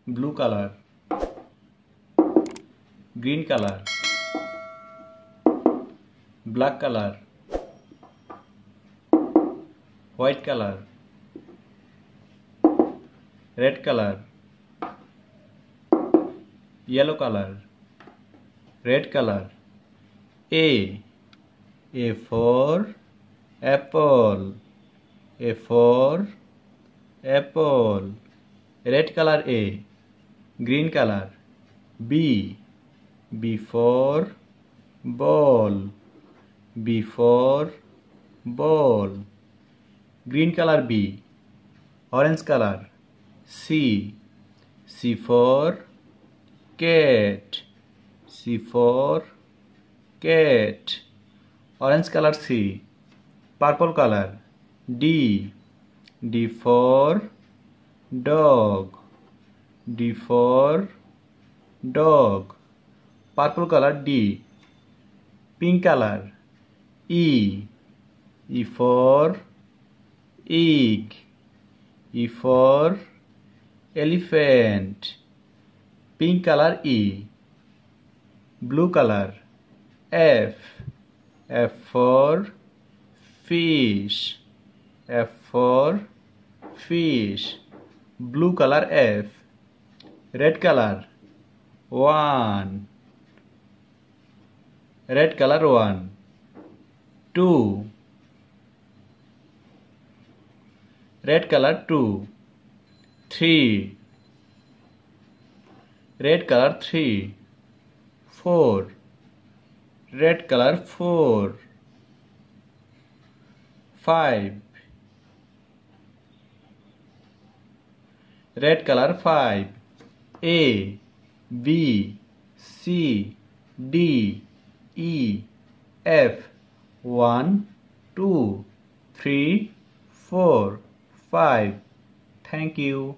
blue color, green color, black color, white color, red color, yellow color, red color. A for apple, A for apple, red color A, green color. B for ball, B for ball, green color B, orange color. C for cat, C for cat, orange color C, purple color. D for dog, D for dog, purple color D, pink color. E for egg, E for elephant, pink color E, blue color. F for fish, F for fish, blue color F, red color 1, red color 1. 2, red color 2. 3, red color 3. 4, red color 4. 5, red color 5. A, B, C, D, E, F. 1, 2, 3, 4, 5. Thank you.